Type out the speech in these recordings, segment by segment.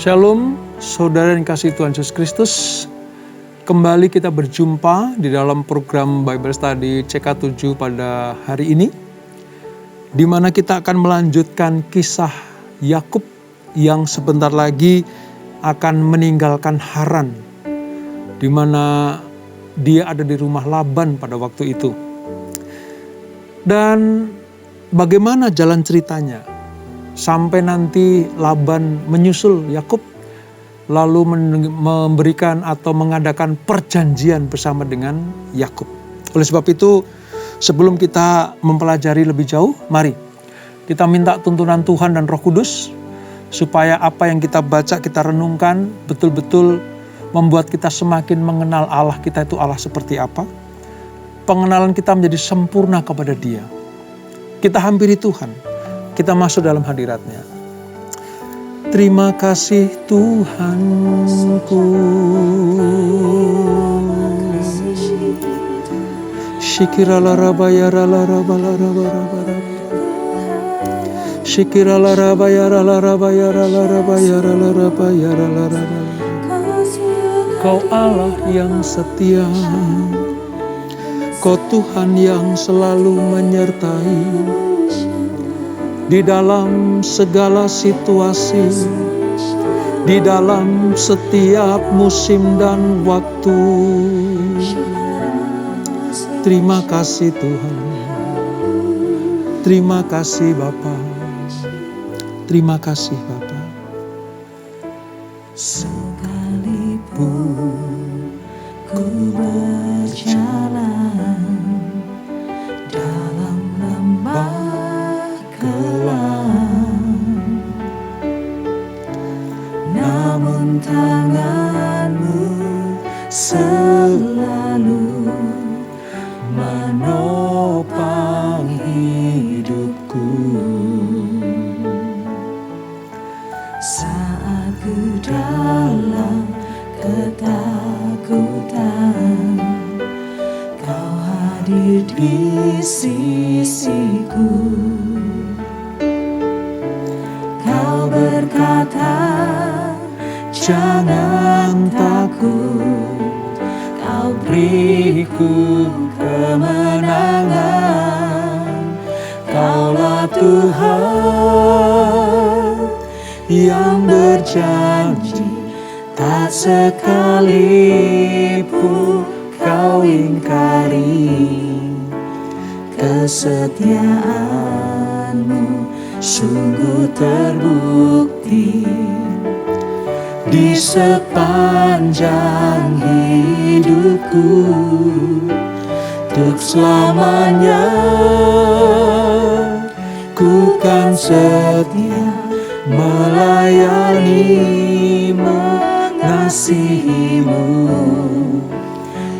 Shalom, saudara yang kasih Tuhan Yesus Kristus. Kembali kita berjumpa di dalam program Bible Study CK7 pada hari ini, di mana kita akan melanjutkan kisah Yakub yang sebentar lagi akan meninggalkan Haran, di mana dia ada di rumah Laban pada waktu itu. Dan bagaimana jalan ceritanya sampai nanti Laban menyusul Yakub, lalu memberikan atau mengadakan perjanjian bersama dengan Yakub. Oleh sebab itu, sebelum kita mempelajari lebih jauh, mari kita minta tuntunan Tuhan dan Roh Kudus, supaya apa yang kita baca, kita renungkan, betul-betul membuat kita semakin mengenal Allah kita itu Allah seperti apa. Pengenalan kita menjadi sempurna kepada Dia. Kita hampiri Tuhan, kita masuk dalam hadirat-Nya. Terima kasih Tuhanku. Shikirala rabaya rala rabala rabara. Shikirala rabaya rala rabaya rala rabaya rala rabaya rala rabara. Kau Allah yang setia, Kau Tuhan yang selalu menyertai di dalam segala situasi, di dalam setiap musim dan waktu. Terima kasih Tuhan, terima kasih Bapa, terima kasih Bapa. Sekalipun ku berjalan dalam lembah kelam, namun tangan-Mu selalu menopang hidupku. Saat ku dalam ketakutan, Kau hadir di sisiku. Kau berkata, jangan takut, Kau beriku kemenangan. Kaulah Tuhan yang berjanji, tak sekalipun Kau ingkari. Kesetiaan-Mu sungguh terbukti di sepanjang hidupku. Untuk selamanya ku kan setia melayani, mengasihi-Mu.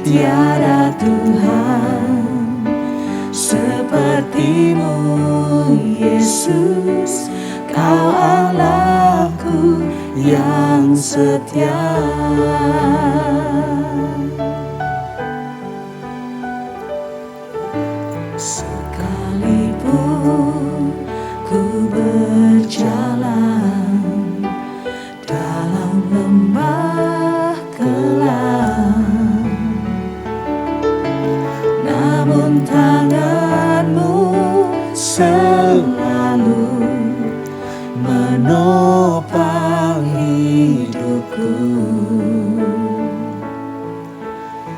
Tiada Tuhan seperti-Mu, Yesus. Kau Allahku yang setia. Sekalipun ku berjalan dalam lembah kelam, namun tangan-Mu selalu menopang hidupku.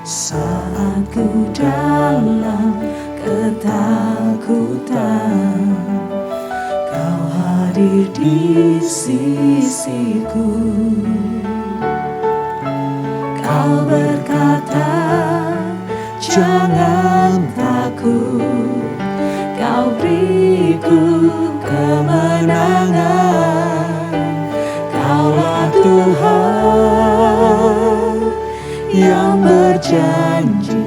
Saat ku dalam ketakutan, Kau hadir di sisiku. Kau berkata, jangan takut, Kau beriku kemenangan. Kaulah Tuhan yang berjanji,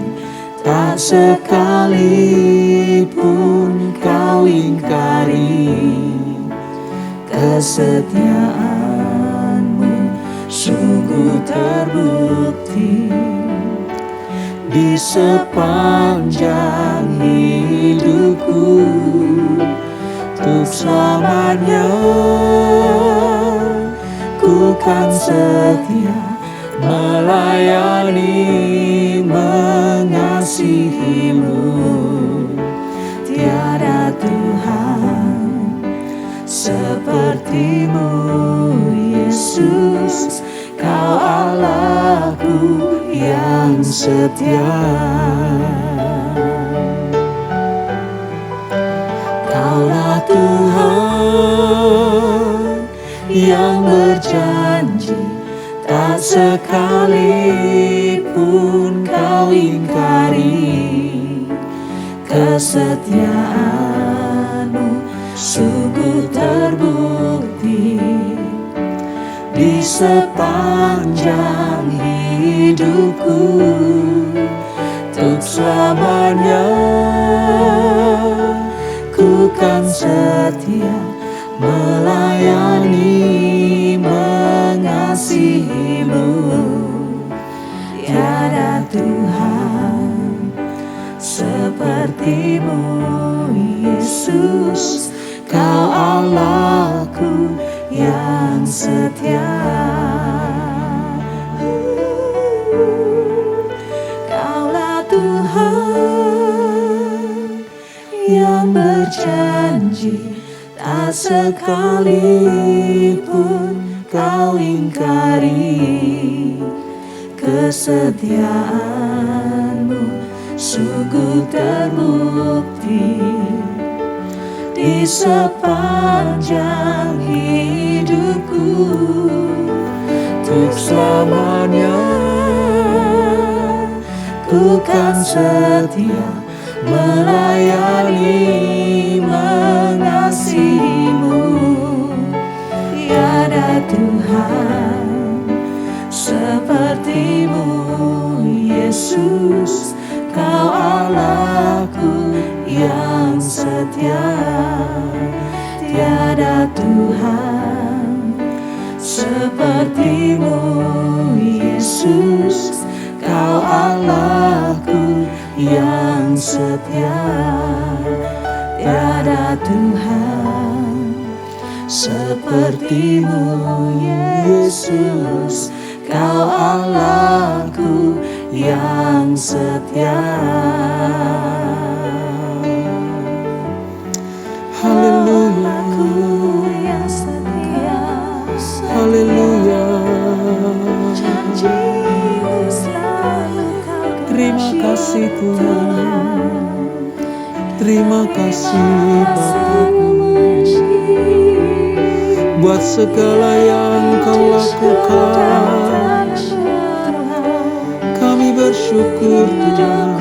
tak sekalipun Kau ingkari. Kesetiaan-Mu sungguh terbukti di sepanjang hidupku. Untuk selamanya ku kan setia melayani, mengasihimu. Tiada Tuhan sepertimu, Yesus. Kau Allahku yang setia. Kaulah Tuhan yang berjanji, tak sekalipun kau ingkari. Kesetiaanmu sungguh terbukti di sepanjang hidupku. Untuk selamanya ku kan setia melayani, mengasihimu. Tiada Tuhan sepertimu, Yesus. Kau Allahku yang setia. Kaulah Tuhan yang berjanji, tak sekalipun kau ingkari. Kesetiaanmu sungguh terbukti di sepanjang hidupku. Untuk selamanya ku kan setia melayani, mengasihimu. Tiada Tuhan sepertimu, Yesus. Kau Allahku yang setia. Tiada Tuhan sepertimu, Yesus. Kau Allahku yang setia. Tiada Tuhan sepertimu, Yesus. Kau Allahku yang setia. Haleluya, yang setia. haleluya. Janji-Mu selalu Kau genapi. Terima kasih Tuhan, terima kasih Bapa, buat segala yang Kau lakukan. Kami bersyukur Tuhan,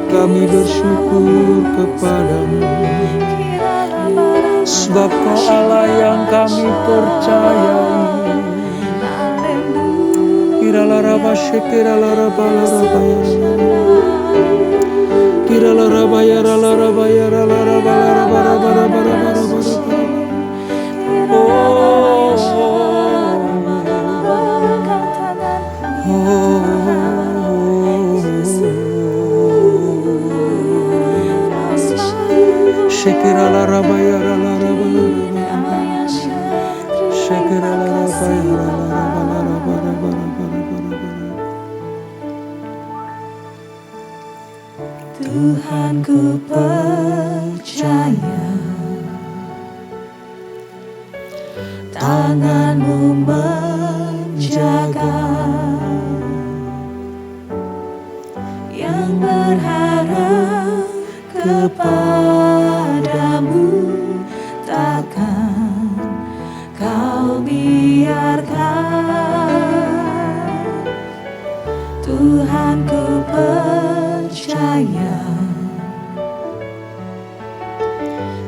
kami bersyukur kepadamu, sebab Kau Allah yang kami percayai. Kiralaraba shekiralaraba larabaya, kiralarabaya ralarabaya ralaraba laraba laraba laraba. Shekiralarabaya ralaraba laraba, shekiralarabaya ralaraba laraba laraba. Tuhan, ku percaya tangan-Mu menjaga, yang berharap kepadamu takkan Kau biarkan. Tuhan, ku percaya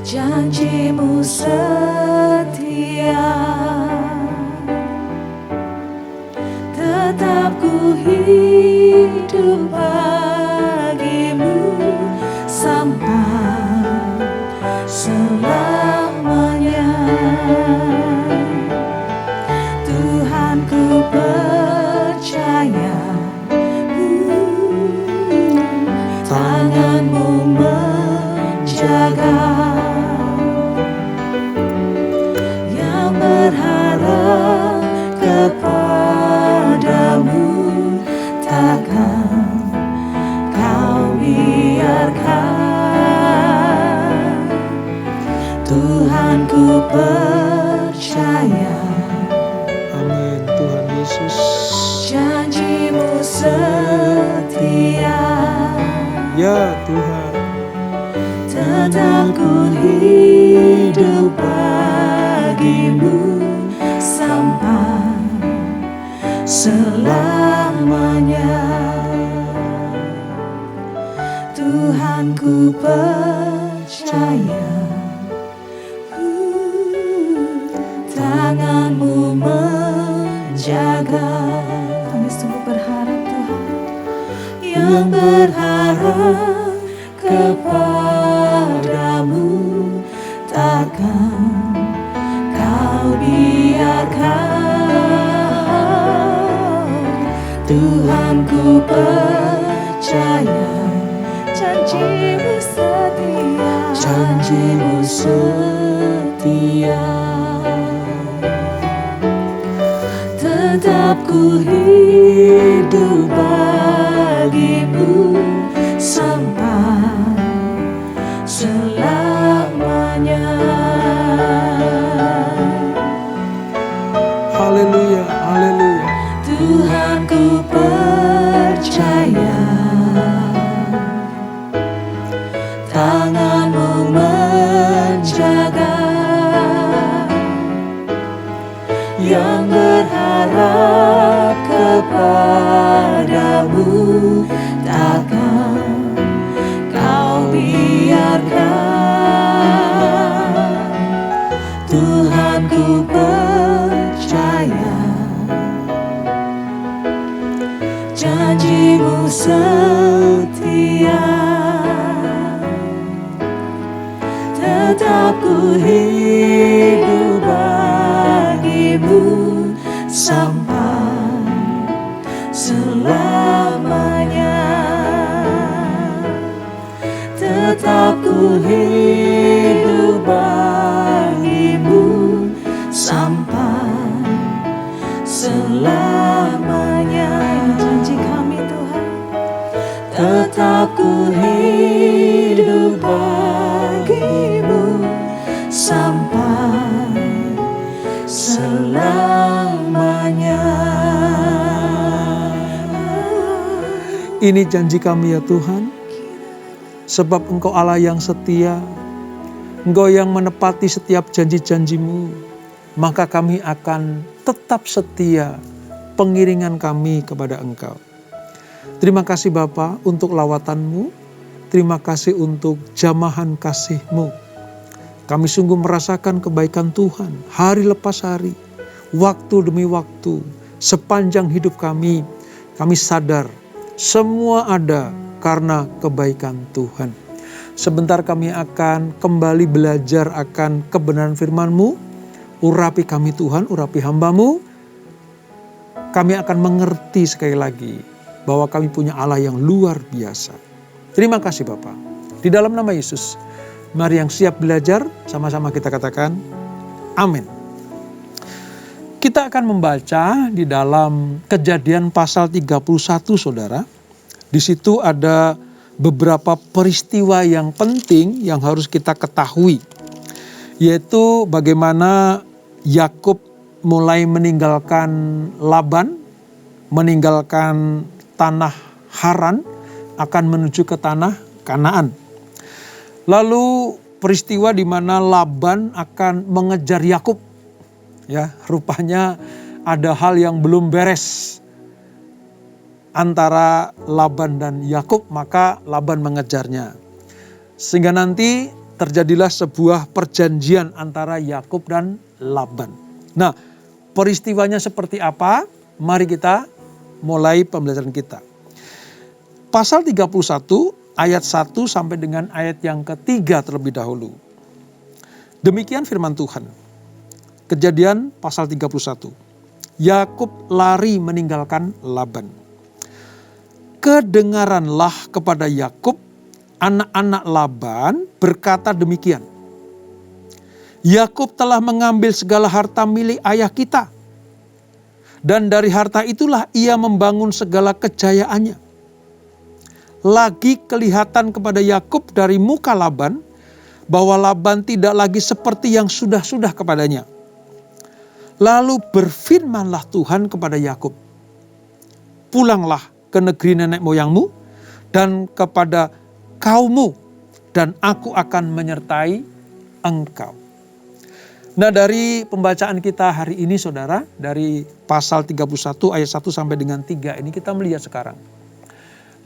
janji-Mu setia. Tetap ku hidup bagi-Mu sampai selamanya. Tuhan, ku percaya tangan-Mu menjaga, percaya Amin Tuhan Yesus. janji-Mu setia. Ya Tuhan. Tetap ku hidup bagi-Mu sampai selamanya. Tuhan ku percaya, tangan-Mu menjaga. Kami sungguh berharap Tuhan, yang berharap kepada-Mu takkan Kau biarkan. Tuhan ku percaya, janji-Mu setia, janji-Mu setia. Tetap ku hidup bagi-Mu sampai selamanya. Haleluya, haleluya. Tuhan ku percaya, tangan-Mu menjaga. Yang berharap kepada-Mu takkan Kau biarkan. Tuhan ku percaya, janji-Mu setia. Tetap ku hidup bagi-Mu sampai selamanya. Tetap ku hidup bagi-Mu sampai selamanya. Janji kami Tuhan, tetap ku hidup bagi-Mu sampai selamanya. Ini janji kami ya Tuhan. Sebab Engkau Allah yang setia, Engkau yang menepati setiap janji-janji-Mu, maka kami akan tetap setia pengiringan kami kepada Engkau. Terima kasih Bapa untuk lawatan-Mu, terima kasih untuk jamahan kasih-Mu. Kami sungguh merasakan kebaikan Tuhan hari lepas hari, waktu demi waktu, sepanjang hidup kami sadar semua ada karena kebaikan Tuhan. Sebentar kami akan kembali belajar akan kebenaran firman-Mu. Urapi kami Tuhan, urapi hamba-Mu. Kami akan mengerti sekali lagi bahwa kami punya Allah yang luar biasa. Terima kasih Bapa. Di dalam nama Yesus, mari yang siap belajar, sama-sama kita katakan, amin. Kita akan membaca di dalam Kejadian pasal 31 saudara. Di situ ada beberapa peristiwa yang penting yang harus kita ketahui. Yaitu bagaimana Yakub mulai meninggalkan Laban, meninggalkan tanah Haran, akan menuju ke tanah Kanaan. Lalu peristiwa di mana Laban akan mengejar Yakub. Ya, rupanya ada hal yang belum beres antara Laban dan Yakub, maka Laban mengejarnya. Sehingga nanti terjadilah sebuah perjanjian antara Yakub dan Laban. Nah, peristiwanya seperti apa? Mari kita mulai pembelajaran kita. Pasal 31 ayat 1 sampai dengan ayat yang ketiga terlebih dahulu. Demikian firman Tuhan. Kejadian pasal 31. Yakub lari meninggalkan Laban. Kedengaranlah kepada Yakub, anak-anak Laban berkata demikian. Yakub telah mengambil segala harta milik ayah kita. Dan dari harta itulah ia membangun segala kejayaannya. Lagi kelihatan kepada Yakub dari muka Laban bahwa Laban tidak lagi seperti yang sudah-sudah kepadanya. Lalu berfirmanlah Tuhan kepada Yakub, pulanglah ke negeri nenek moyangmu dan kepada kaummu, dan aku akan menyertai engkau. Nah, dari pembacaan kita hari ini saudara, dari pasal 31 ayat 1 sampai dengan 3 ini kita melihat sekarang.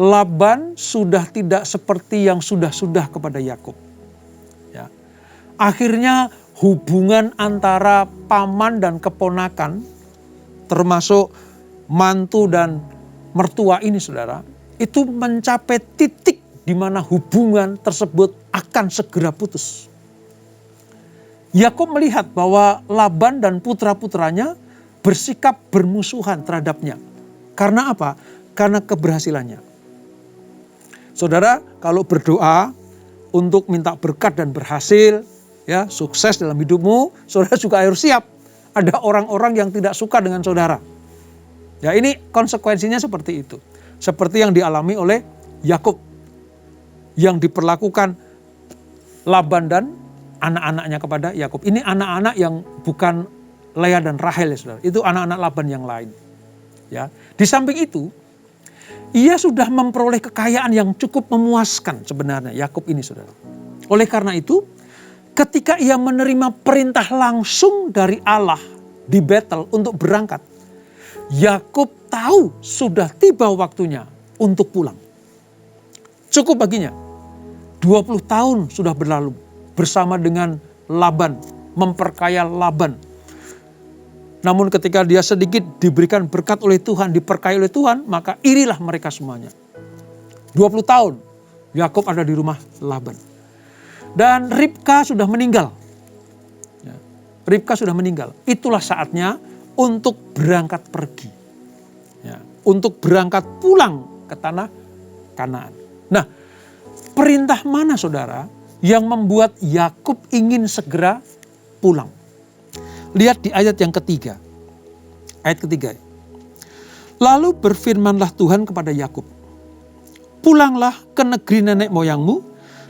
Laban sudah tidak seperti yang sudah-sudah kepada Yakub. Ya. Akhirnya hubungan antara paman dan keponakan, termasuk mantu dan mertua ini saudara, itu mencapai titik di mana hubungan tersebut akan segera putus. Yakub melihat bahwa Laban dan putra-putranya bersikap bermusuhan terhadapnya. Karena apa? Karena keberhasilannya. Saudara, kalau berdoa untuk minta berkat dan berhasil, ya, sukses dalam hidupmu, saudara juga harus siap. Ada orang-orang yang tidak suka dengan saudara. Ya, ini konsekuensinya seperti itu. Seperti yang dialami oleh Yakub, yang diperlakukan Laban dan anak-anaknya kepada Yakub. Ini anak-anak yang bukan Lea dan Rahel ya saudara. Itu anak-anak Laban yang lain. Ya, di samping itu, ia sudah memperoleh kekayaan yang cukup memuaskan sebenarnya Yakub ini saudara. Oleh karena itu, ketika ia menerima perintah langsung dari Allah di Betel untuk berangkat, Yakub tahu sudah tiba waktunya untuk pulang. Cukup baginya. 20 tahun sudah berlalu bersama dengan Laban, memperkaya Laban. Namun ketika dia sedikit diberikan berkat oleh Tuhan, diperkaya oleh Tuhan, maka irilah mereka semuanya. 20 tahun Yakub ada di rumah Laban. Dan Ribka sudah meninggal. Ya, Ribka sudah meninggal. Itulah saatnya untuk berangkat pergi. Ya, untuk berangkat pulang ke tanah Kanaan. Nah, perintah mana saudara yang membuat Yakub ingin segera pulang? Lihat di ayat yang ketiga. Ayat ketiga. Lalu berfirmanlah Tuhan kepada Yakub, pulanglah ke negeri nenek moyangmu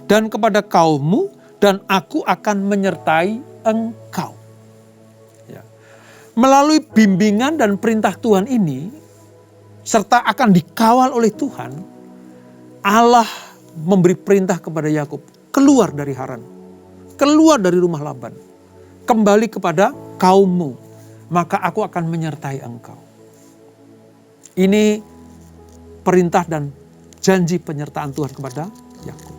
dan kepada kaummu, dan aku akan menyertai engkau. Ya. Melalui bimbingan dan perintah Tuhan ini, serta akan dikawal oleh Tuhan, Allah memberi perintah kepada Yakub, keluar dari Haran, keluar dari rumah Laban, kembali kepada kaummu, maka aku akan menyertai engkau. Ini perintah dan janji penyertaan Tuhan kepada Yakub.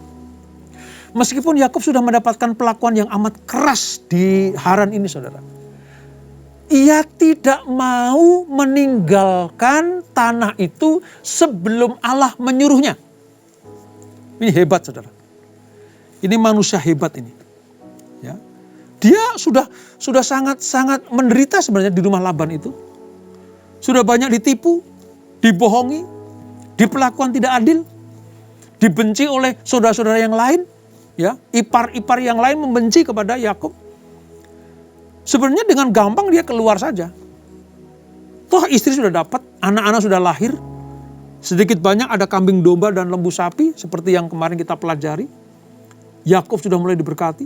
Meskipun Yakub sudah mendapatkan perlakuan yang amat keras di Haran ini saudara, ia tidak mau meninggalkan tanah itu sebelum Allah menyuruhnya. Ini hebat saudara. Ini manusia hebat ini. Ya. Dia sudah sangat menderita sebenarnya di rumah Laban itu. Sudah banyak ditipu, dibohongi, diperlakukan tidak adil, dibenci oleh saudara-saudara yang lain, ya, ipar-ipar yang lain membenci kepada Yakub. Sebenarnya dengan gampang dia keluar saja. Toh istri sudah dapat, anak-anak sudah lahir, sedikit banyak ada kambing domba dan lembu sapi seperti yang kemarin kita pelajari. Yakub sudah mulai diberkati.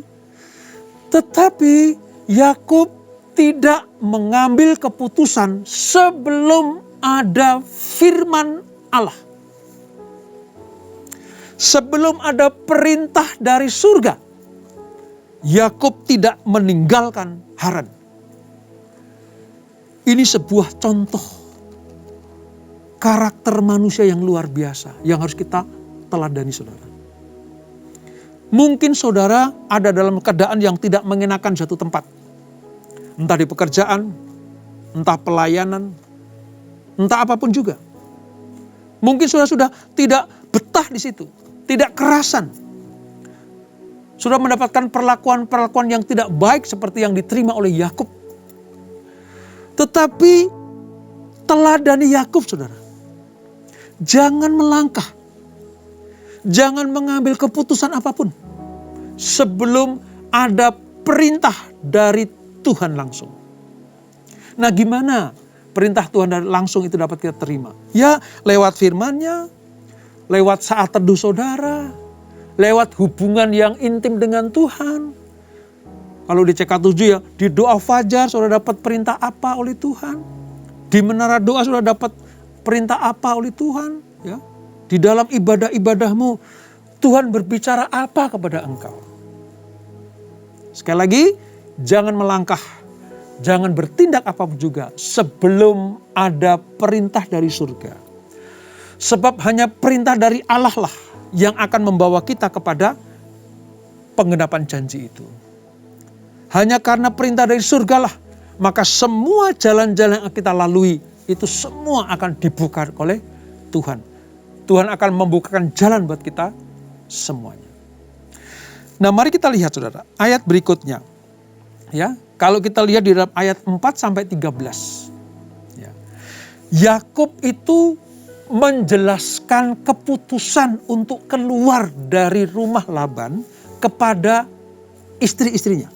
Tetapi Yakub tidak mengambil keputusan sebelum ada firman Allah. Sebelum ada perintah dari surga, Yakub tidak meninggalkan Haran. Ini sebuah contoh karakter manusia yang luar biasa yang harus kita teladani saudara. Mungkin saudara ada dalam keadaan yang tidak mengenakan satu tempat. Entah di pekerjaan, entah pelayanan, entah apapun juga. Mungkin saudara sudah tidak betah di situ, tidak kerasan. Sudah mendapatkan perlakuan-perlakuan yang tidak baik seperti yang diterima oleh Yakub. Tetapi teladani Yakub saudara. Jangan melangkah. Jangan mengambil keputusan apapun sebelum ada perintah dari Tuhan langsung. Nah, gimana perintah Tuhan dari langsung itu dapat kita terima? Ya, lewat firman-Nya, lewat saat teduh saudara, lewat hubungan yang intim dengan Tuhan. Kalau di CK7 ya, di doa fajar saudara dapat perintah apa oleh Tuhan? Di menara doa saudara dapat perintah apa oleh Tuhan? Ya. Di dalam ibadah-ibadahmu, Tuhan berbicara apa kepada engkau? Sekali lagi, jangan melangkah, jangan bertindak apapun juga sebelum ada perintah dari surga. Sebab hanya perintah dari Allah lah yang akan membawa kita kepada penggenapan janji itu. Hanya karena perintah dari surga lah, maka semua jalan-jalan yang kita lalui itu semua akan dibuka oleh Tuhan. Tuhan akan membukakan jalan buat kita semuanya. Nah, mari kita lihat saudara, ayat berikutnya. Ya, kalau kita lihat di dalam ayat 4 sampai 13. Ya. Yakub itu menjelaskan keputusan untuk keluar dari rumah Laban kepada istri-istrinya.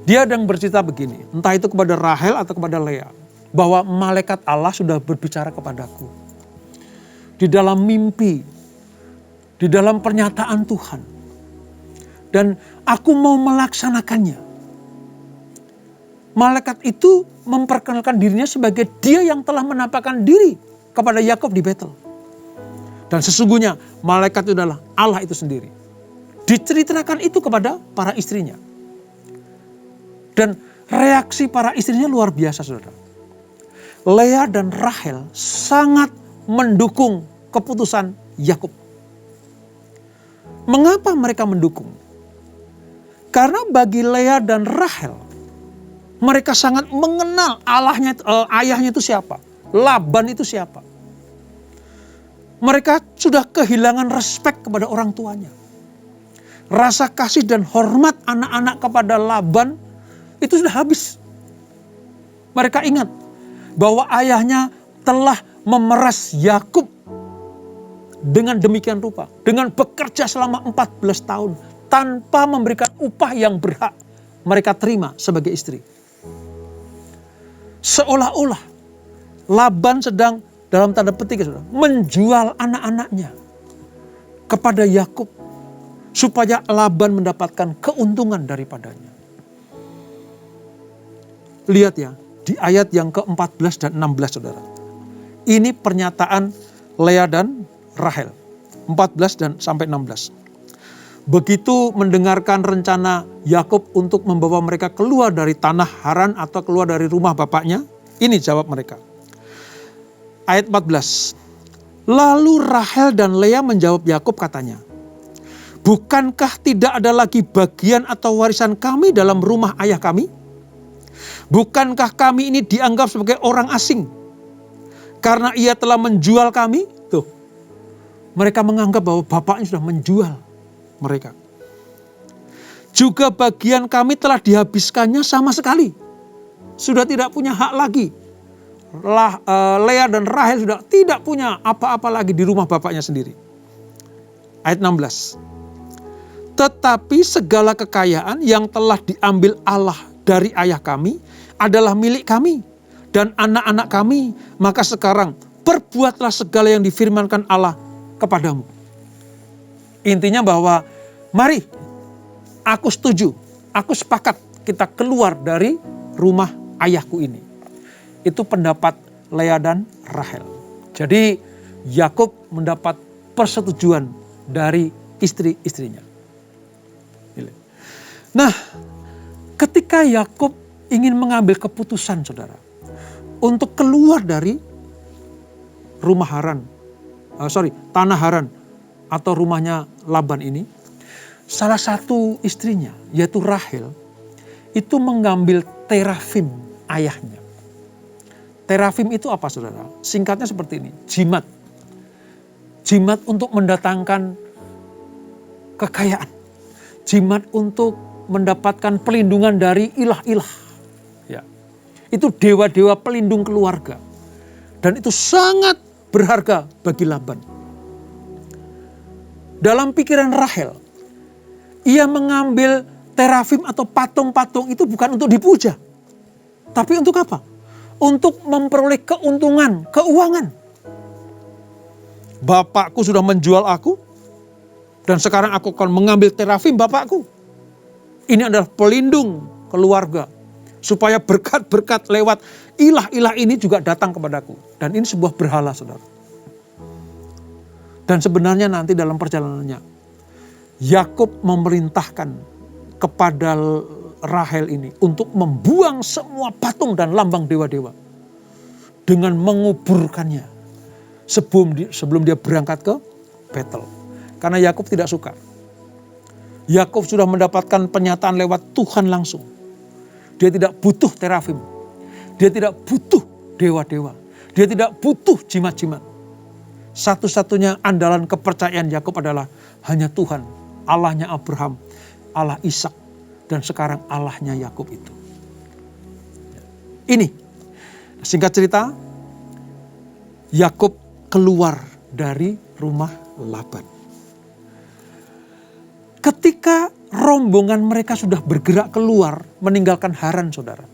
Dia sedang bercerita begini, entah itu kepada Rahel atau kepada Lea, bahwa malaikat Allah sudah berbicara kepadaku. Di dalam mimpi, di dalam pernyataan Tuhan. Dan aku mau melaksanakannya. Malaikat itu memperkenalkan dirinya sebagai dia yang telah menampakkan diri kepada Yakub di Betel. Dan sesungguhnya malaikat itu adalah Allah itu sendiri. Diceritakan itu kepada para istrinya. Dan reaksi para istrinya luar biasa, saudara. Lea dan Rahel sangat mendukung keputusan Yakub. Mengapa mereka mendukung? Karena bagi Lea dan Rahel, mereka sangat mengenal ayahnya itu siapa. Laban itu siapa. Mereka sudah kehilangan respek kepada orang tuanya. Rasa kasih dan hormat anak-anak kepada Laban itu sudah habis. Mereka ingat bahwa ayahnya telah memeras Yakub dengan demikian rupa. Dengan bekerja selama 14 tahun tanpa memberikan upah yang berhak mereka terima sebagai istri. Seolah-olah Laban sedang dalam tanda petik menjual anak-anaknya kepada Yakub supaya Laban mendapatkan keuntungan daripadanya. Lihat ya, di ayat yang ke-14 dan 16 saudara. Ini pernyataan Lea dan Rahel. 14 dan sampai 16. Begitu mendengarkan rencana Yakub untuk membawa mereka keluar dari tanah Haran atau keluar dari rumah bapaknya, ini jawab mereka. Ayat 14. Lalu Rahel dan Lea menjawab Yakub katanya, bukankah tidak ada lagi bagian atau warisan kami dalam rumah ayah kami? Bukankah kami ini dianggap sebagai orang asing? Karena ia telah menjual kami? Tuh, mereka menganggap bahwa bapaknya sudah menjual mereka. Juga bagian kami telah dihabiskannya sama sekali. Sudah tidak punya hak lagi. Lea dan Rahel sudah tidak punya apa-apa lagi di rumah bapaknya sendiri. Ayat 16. Tetapi segala kekayaan yang telah diambil Allah dari ayah kami adalah milik kami dan anak-anak kami. Maka sekarang perbuatlah segala yang difirmankan Allah kepadamu. Intinya bahwa mari aku setuju, aku sepakat kita keluar dari rumah ayahku ini. Itu pendapat Lea dan Rahel. Jadi Yakub mendapat persetujuan dari istri-istrinya. Nah, ketika Yakub ingin mengambil keputusan, saudara, untuk keluar dari tanah Haran atau rumahnya Laban ini, salah satu istrinya, yaitu Rahel, itu mengambil terafim ayahnya. Terafim itu apa, saudara? Singkatnya seperti ini, jimat. Jimat untuk mendatangkan kekayaan. Jimat untuk mendapatkan pelindungan dari ilah-ilah. Ya. Itu dewa-dewa pelindung keluarga. Dan itu sangat berharga bagi Laban. Dalam pikiran Rahel, ia mengambil terafim atau patung-patung itu bukan untuk dipuja. Tapi untuk apa? Untuk memperoleh keuntungan, keuangan. Bapakku sudah menjual aku, Dan sekarang aku akan mengambil terafim bapakku. Ini adalah pelindung keluarga. Supaya berkat-berkat lewat ilah-ilah ini juga datang kepadaku. Dan ini sebuah berhala, saudara. Dan sebenarnya nanti dalam perjalanannya, Yakub memerintahkan kepada Rahel ini untuk membuang semua patung dan lambang dewa-dewa. Dengan menguburkannya sebelum dia berangkat ke Betel. Karena Yakub tidak suka. Yakub sudah mendapatkan penyataan lewat Tuhan langsung. Dia tidak butuh terafim. Dia tidak butuh dewa-dewa. Dia tidak butuh jimat-jimat. Satu-satunya andalan kepercayaan Yakub adalah hanya Tuhan. Allahnya Abraham, Allah Ishak, dan sekarang Allahnya Yakub itu. Ini, singkat cerita, Yakub keluar dari rumah Laban. Ketika rombongan mereka sudah bergerak keluar meninggalkan Haran, saudara.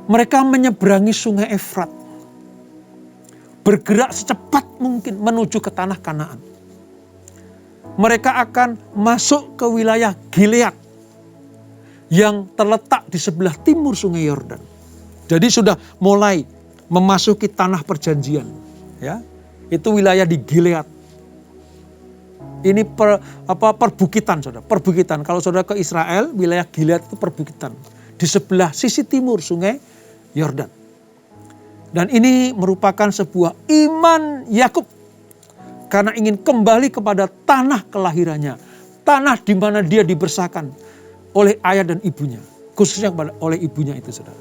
Mereka menyeberangi sungai Efrat. Bergerak secepat mungkin menuju ke tanah Kanaan. Mereka akan masuk ke wilayah Gilead yang terletak di sebelah timur sungai Yordan. Jadi sudah mulai memasuki tanah perjanjian. Ya, itu wilayah di Gilead. Ini perbukitan, saudara. Perbukitan. Kalau saudara ke Israel, wilayah Gilead itu perbukitan. Di sebelah sisi timur sungai Yordan. Dan ini merupakan sebuah iman Yakub. Karena ingin kembali kepada tanah kelahirannya. Tanah di mana dia dibesarkan oleh ayah dan ibunya. Khususnya oleh ibunya itu, saudara.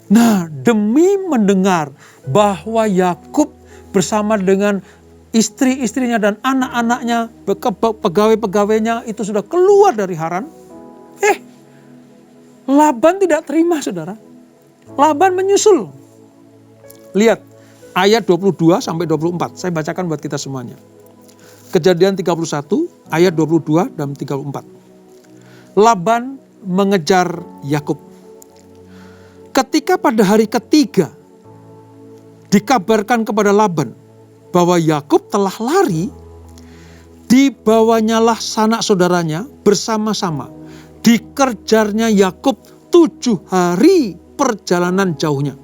Nah, demi mendengar bahwa Yakub bersama dengan istri-istrinya dan anak-anaknya, pegawai-pegawainya itu sudah keluar dari Haran. Laban tidak terima, saudara. Laban menyusul. Lihat ayat 22 sampai 24. Saya bacakan buat kita semuanya. Kejadian 31 ayat 22 dan 34. Laban mengejar Yakub. Ketika pada hari ketiga dikabarkan kepada Laban bahwa Yakub telah lari, dibawanyalah sanak saudaranya bersama-sama. Dikejarnya Yakub 7 hari perjalanan jauhnya.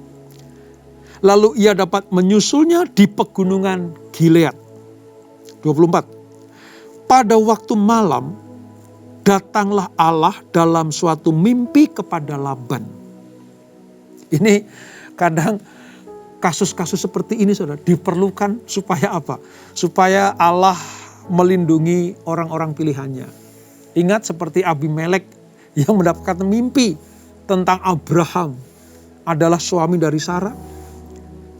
Lalu ia dapat menyusulnya di pegunungan Gilead. 24. Pada waktu malam, datanglah Allah dalam suatu mimpi kepada Laban. Ini kadang kasus-kasus seperti ini, saudara, diperlukan supaya apa? Supaya Allah melindungi orang-orang pilihannya. Ingat seperti Abimelek yang mendapatkan mimpi tentang Abraham adalah suami dari Sarah.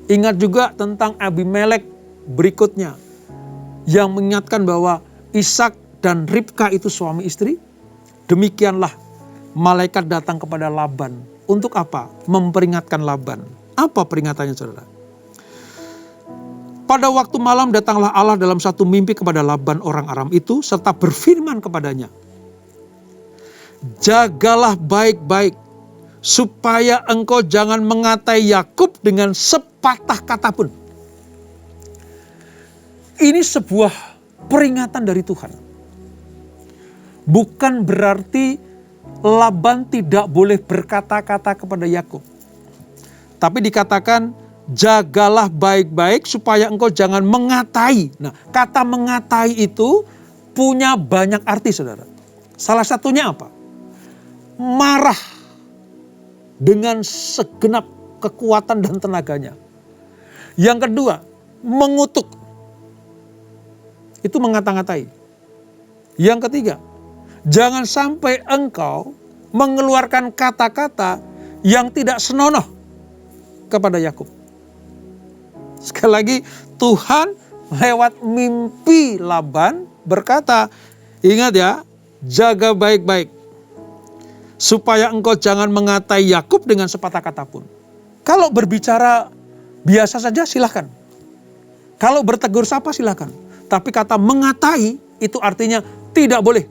Ingat juga tentang Abimelek berikutnya yang mengingatkan bahwa Ishak dan Ribka itu suami istri. Demikianlah malaikat datang kepada Laban. Untuk apa? Memperingatkan Laban. Apa peringatannya, saudara? Pada waktu malam datanglah Allah dalam satu mimpi kepada Laban orang Aram itu serta berfirman kepadanya, jagalah baik-baik supaya engkau jangan mengatai Yakub dengan sepatah kata pun. Ini sebuah peringatan dari Tuhan. Bukan berarti Laban tidak boleh berkata-kata kepada Yakub. Tapi dikatakan jagalah baik-baik supaya engkau jangan mengatai. Nah, kata mengatai itu punya banyak arti, saudara. Salah satunya apa? Marah dengan segenap kekuatan dan tenaganya. Yang kedua, mengutuk. Itu mengata-ngatai. Yang ketiga, jangan sampai engkau mengeluarkan kata-kata yang tidak senonoh kepada Yakub. Sekali lagi, Tuhan lewat mimpi Laban berkata, ingat ya, jaga baik-baik supaya engkau jangan mengatai Yakub dengan sepatah kata pun. Kalau berbicara biasa saja silakan. Kalau bertegur sapa silakan. Tapi kata mengatai itu artinya tidak boleh.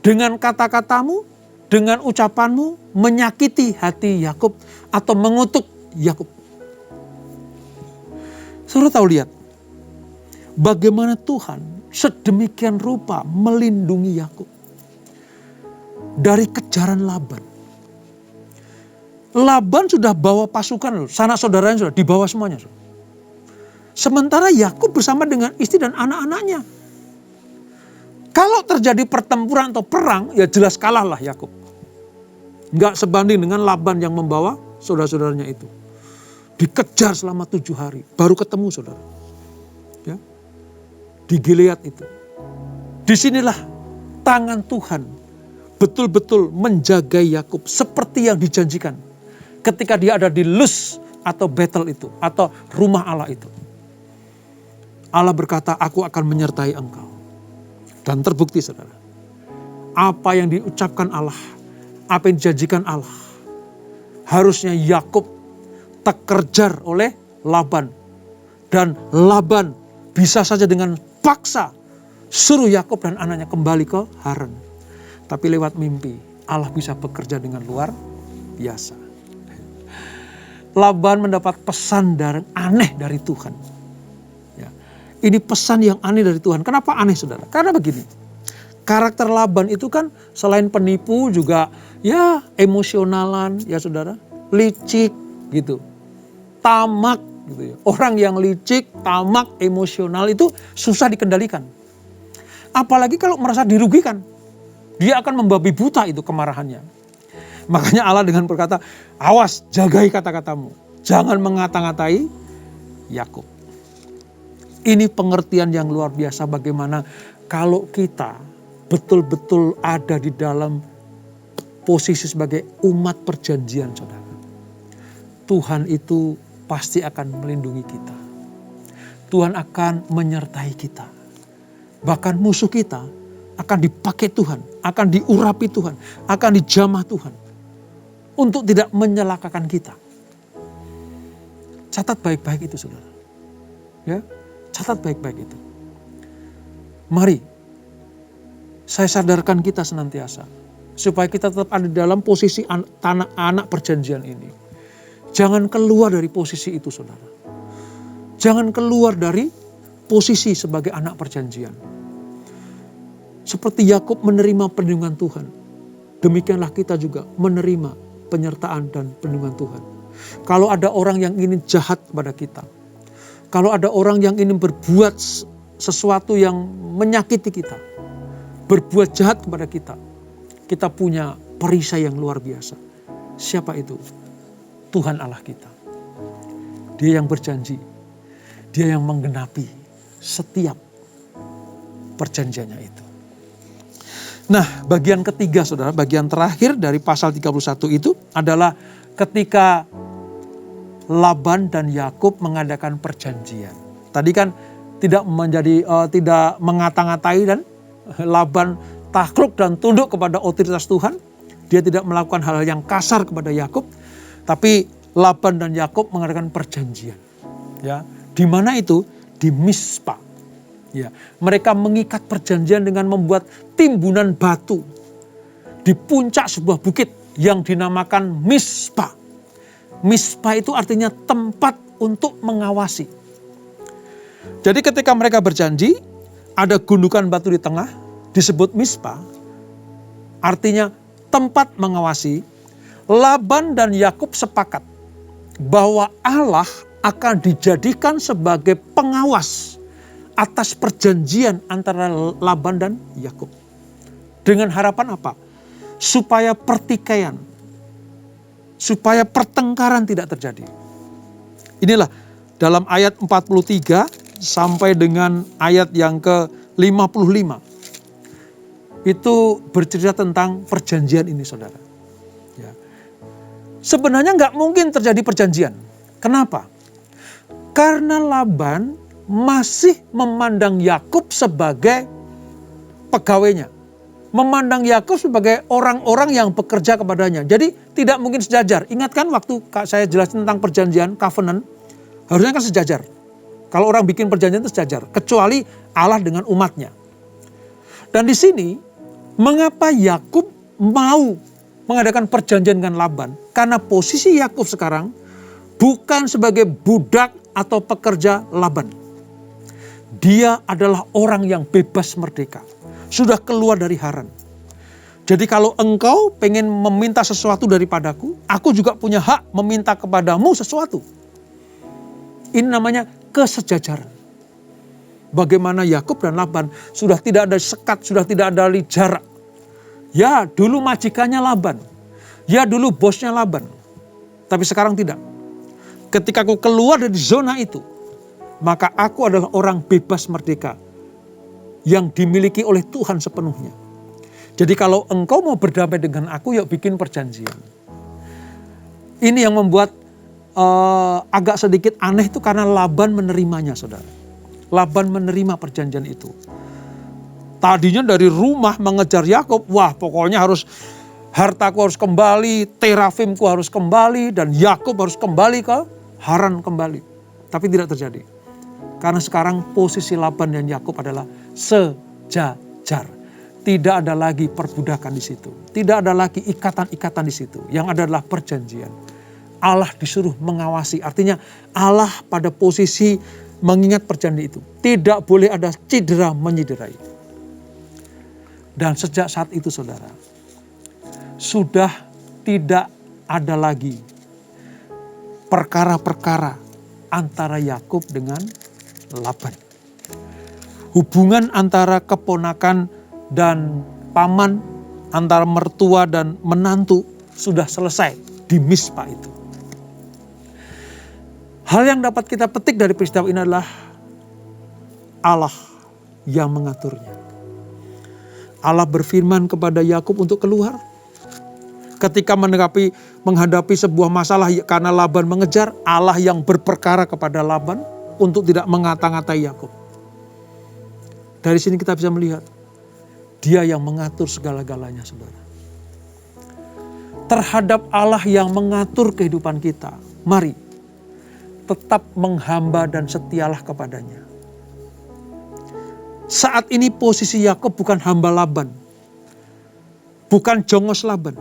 Dengan kata-katamu, dengan ucapanmu menyakiti hati Yakub atau mengutuk Yakub. Saudara tahu, lihat. bagaimana Tuhan sedemikian rupa melindungi Yakub dari kejaran Laban. Laban sudah bawa pasukan loh, sanak saudaranya sudah dibawa semuanya. Sementara Yakub bersama dengan istri dan anak-anaknya. Kalau terjadi pertempuran atau perang, ya jelas kalahlah Yakub. Nggak sebanding dengan Laban yang membawa saudara-saudaranya itu. Dikejar selama 7 hari, baru ketemu saudara. Ya. Di Gilead itu. Disinilah tangan Tuhan betul-betul menjaga Yakub seperti yang dijanjikan. Ketika dia ada di Luz atau Betel itu, atau rumah Allah itu. Allah berkata, aku akan menyertai engkau. Dan terbukti saudara. Apa yang diucapkan Allah, apa yang dijanjikan Allah. Harusnya Yakub terkejar oleh Laban. Dan Laban bisa saja dengan paksa suruh Yakub dan anaknya kembali ke Haran. Tapi lewat mimpi Allah bisa bekerja dengan luar biasa. Laban mendapat pesan aneh dari Tuhan. Ya. Ini pesan yang aneh dari Tuhan. Kenapa aneh saudara? Karena begini. Karakter Laban itu kan selain penipu juga ya emosionalan ya saudara. Licik gitu. Tamak gitu ya. Orang yang licik, tamak, emosional itu susah dikendalikan. Apalagi kalau merasa dirugikan. Dia akan membabi buta itu kemarahannya. Makanya Allah dengan berkata, awas jagai kata-katamu. Jangan mengata-ngatai Yakub. Ini pengertian yang luar biasa bagaimana kalau kita betul-betul ada di dalam posisi sebagai umat perjanjian saudara. Tuhan itu pasti akan melindungi kita. Tuhan akan menyertai kita. Bahkan musuh kita akan dipakai Tuhan, akan diurapi Tuhan, akan dijamah Tuhan. Untuk tidak menyelakakan kita. Catat baik-baik itu saudara. Ya, catat baik-baik itu. Mari, saya sadarkan kita senantiasa. Supaya kita tetap ada di dalam posisi anak perjanjian ini. Jangan keluar dari posisi itu saudara. Jangan keluar dari posisi sebagai anak perjanjian. Seperti Yakub menerima perlindungan Tuhan. Demikianlah kita juga menerima penyertaan dan perlindungan Tuhan. Kalau ada orang yang ingin jahat kepada kita. Kalau ada orang yang ingin berbuat sesuatu yang menyakiti kita. Berbuat jahat kepada kita. Kita punya perisai yang luar biasa. Siapa itu? Tuhan Allah kita. Dia yang berjanji. Dia yang menggenapi setiap perjanjiannya itu. Nah, bagian ketiga saudara, bagian terakhir dari pasal 31 itu adalah ketika Laban dan Yakub mengadakan perjanjian. Tadi kan tidak mengata-ngatai dan Laban takluk dan tunduk kepada otoritas Tuhan. Dia tidak melakukan hal yang kasar kepada Yakub, tapi Laban dan Yakub mengadakan perjanjian. Ya, di mana itu? Di Mispa. Ya, mereka mengikat perjanjian dengan membuat timbunan batu di puncak sebuah bukit yang dinamakan Mispa. Mispa itu artinya tempat untuk mengawasi. Jadi ketika mereka berjanji, ada gundukan batu di tengah, disebut Mispa. Artinya tempat mengawasi. Laban dan Yakub sepakat bahwa Allah akan dijadikan sebagai pengawas atas perjanjian antara Laban dan Yakub. Dengan harapan apa? Supaya pertikaian, supaya pertengkaran tidak terjadi. Inilah dalam ayat 43 sampai dengan ayat yang ke-55. Itu bercerita tentang perjanjian ini saudara. Ya. Sebenarnya nggak mungkin terjadi perjanjian. Kenapa? Karena Laban masih memandang Yakub sebagai pegawainya. Memandang Yakub sebagai orang-orang yang bekerja kepadanya. Jadi tidak mungkin sejajar. Ingat kan waktu saya jelasin tentang perjanjian, covenant, harusnya kan sejajar. Kalau orang bikin perjanjian itu sejajar. Kecuali Allah dengan umatnya. Dan di sini, mengapa Yakub mau mengadakan perjanjian dengan Laban? Karena posisi Yakub sekarang bukan sebagai budak atau pekerja Laban. Dia adalah orang yang bebas merdeka. Sudah keluar dari Haran. Jadi kalau engkau pengen meminta sesuatu daripadaku, aku juga punya hak meminta kepadamu sesuatu. Ini namanya kesejajaran. Bagaimana Yakub dan Laban sudah tidak ada sekat, sudah tidak ada jarak. Ya dulu majikannya Laban. Ya dulu bosnya Laban. Tapi sekarang tidak. Ketika aku keluar dari zona itu, maka aku adalah orang bebas merdeka yang dimiliki oleh Tuhan sepenuhnya. Jadi kalau engkau mau berdamai dengan aku, yuk bikin perjanjian. Ini yang membuat agak sedikit aneh itu karena Laban menerimanya, saudara. Laban menerima perjanjian itu. Tadinya dari rumah mengejar Yakub, wah pokoknya harus hartaku harus kembali, terafimku harus kembali, dan Yakub harus kembali ke Haran kembali. Tapi tidak terjadi. Karena sekarang posisi Laban dan Yakub adalah sejajar. Tidak ada lagi perbudakan di situ. Tidak ada lagi ikatan-ikatan di situ. Yang ada adalah perjanjian. Allah disuruh mengawasi. Artinya Allah pada posisi mengingat perjanjian itu. Tidak boleh ada cedera menyederai. Dan sejak saat itu saudara, sudah tidak ada lagi perkara-perkara antara Yakub dengan Laban. Hubungan antara keponakan dan paman, antara mertua dan menantu sudah selesai di Mispa itu. Hal yang dapat kita petik dari peristiwa ini adalah Allah yang mengaturnya. Allah berfirman kepada Yakub untuk keluar. Ketika menghadapi sebuah masalah karena Laban mengejar, Allah yang berperkara kepada Laban untuk tidak mengata-ngatai Yakub. Dari sini kita bisa melihat Dia yang mengatur segala-galanya, saudara. Terhadap Allah yang mengatur kehidupan kita, mari tetap menghamba dan setialah kepadanya. Saat ini posisi Yakub bukan hamba Laban, bukan jongos Laban.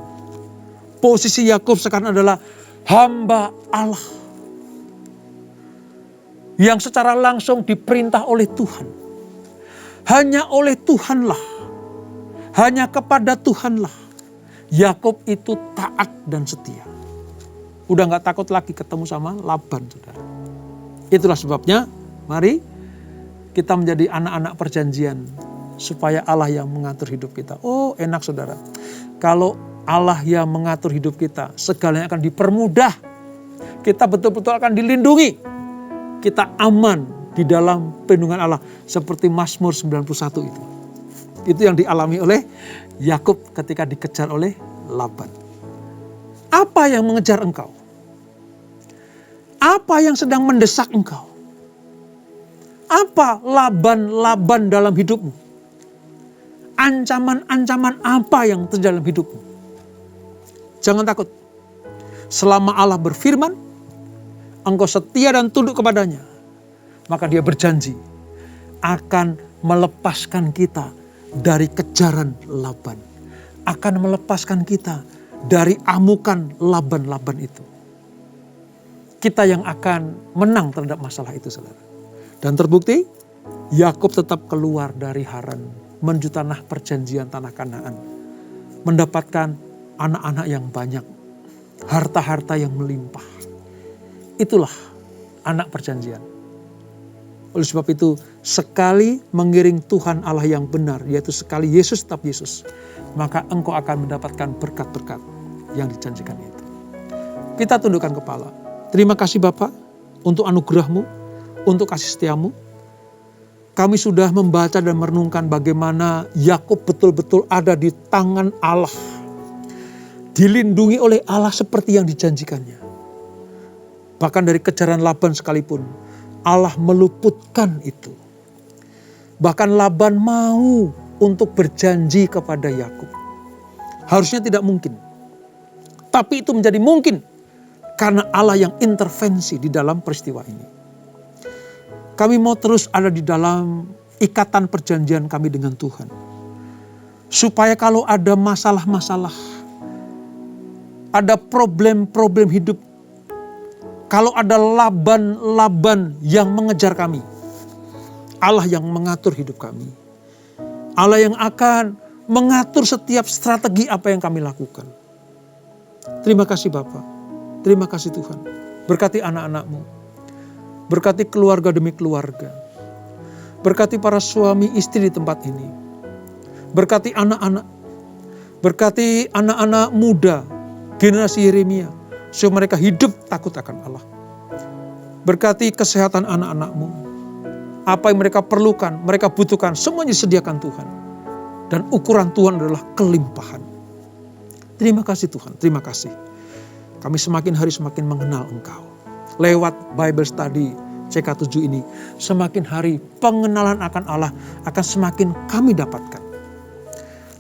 Posisi Yakub sekarang adalah hamba Allah yang secara langsung diperintah oleh Tuhan. Hanya oleh Tuhanlah, hanya kepada Tuhanlah Yakub itu taat dan setia. Udah gak takut lagi ketemu sama Laban, saudara. Itulah sebabnya mari kita menjadi anak-anak perjanjian supaya Allah yang mengatur hidup kita. Oh enak saudara, kalau Allah yang mengatur hidup kita, segalanya akan dipermudah. Kita betul-betul akan dilindungi. Kita aman di dalam perlindungan Allah. Seperti Mazmur 91 itu. Itu yang dialami oleh Yakub ketika dikejar oleh Laban. Apa yang mengejar engkau? Apa yang sedang mendesak engkau? Apa laban-laban dalam hidupmu? Ancaman-ancaman apa yang terjadi dalam hidupmu? Jangan takut. Selama Allah berfirman, engkau setia dan tunduk kepadanya, maka Dia berjanji akan melepaskan kita dari kejaran Laban. Akan melepaskan kita dari amukan Laban-Laban itu. Kita yang akan menang terhadap masalah itu, saudara. Dan terbukti, Yakub tetap keluar dari Haran menuju tanah perjanjian, tanah Kanaan. Mendapatkan anak-anak yang banyak, harta-harta yang melimpah. Itulah anak perjanjian. Oleh sebab itu, sekali mengiring Tuhan Allah yang benar, yaitu sekali Yesus tetap Yesus, maka engkau akan mendapatkan berkat-berkat yang dijanjikan itu. Kita tundukkan kepala. Terima kasih Bapa untuk anugerah-Mu, untuk kasih setia-Mu. Kami sudah membaca dan merenungkan bagaimana Yakub betul-betul ada di tangan Allah. Dilindungi oleh Allah seperti yang dijanjikannya. Bahkan dari kejaran Laban sekalipun, Allah meluputkan itu. Bahkan Laban mau untuk berjanji kepada Yakub. Harusnya tidak mungkin. Tapi itu menjadi mungkin karena Allah yang intervensi di dalam peristiwa ini. Kami mau terus ada di dalam ikatan perjanjian kami dengan Tuhan. Supaya kalau ada masalah-masalah, ada problem-problem hidup, kalau ada laban-laban yang mengejar kami, Allah yang mengatur hidup kami. Allah yang akan mengatur setiap strategi apa yang kami lakukan. Terima kasih Bapa. Terima kasih Tuhan. Berkati anak-anak-Mu. Berkati keluarga demi keluarga. Berkati para suami istri di tempat ini. Berkati anak-anak. Berkati anak-anak muda. Generasi Yeremia. Supaya mereka hidup takut akan Allah. Berkati kesehatan anak-anak-Mu. Apa yang mereka perlukan, mereka butuhkan. Semuanya disediakan Tuhan. Dan ukuran Tuhan adalah kelimpahan. Terima kasih Tuhan, terima kasih. Kami semakin hari semakin mengenal Engkau. Lewat Bible Study CK7 ini, semakin hari pengenalan akan Allah akan semakin kami dapatkan.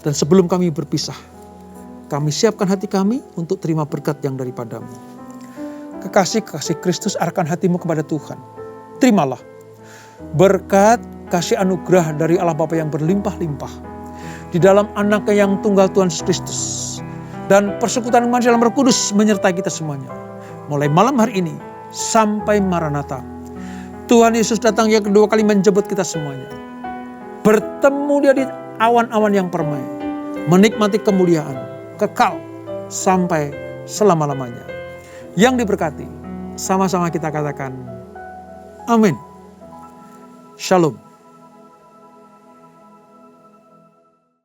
Dan sebelum kami berpisah, kami siapkan hati kami untuk terima berkat yang daripada-Mu. Kekasih-kekasih Kristus arahkan hatimu kepada Tuhan. Terimalah berkat kasih anugerah dari Allah Bapa yang berlimpah-limpah di dalam Anaknya yang tunggal Tuhan Yesus Kristus. Dan persekutuan manusia dalam Roh Kudus menyertai kita semuanya. Mulai malam hari ini sampai Maranatha. Tuhan Yesus datang yang kedua kali menjemput kita semuanya. Bertemu Dia di awan-awan yang permai. Menikmati kemuliaan kekal sampai selama-lamanya. Yang diberkati, sama-sama kita katakan amin. Shalom.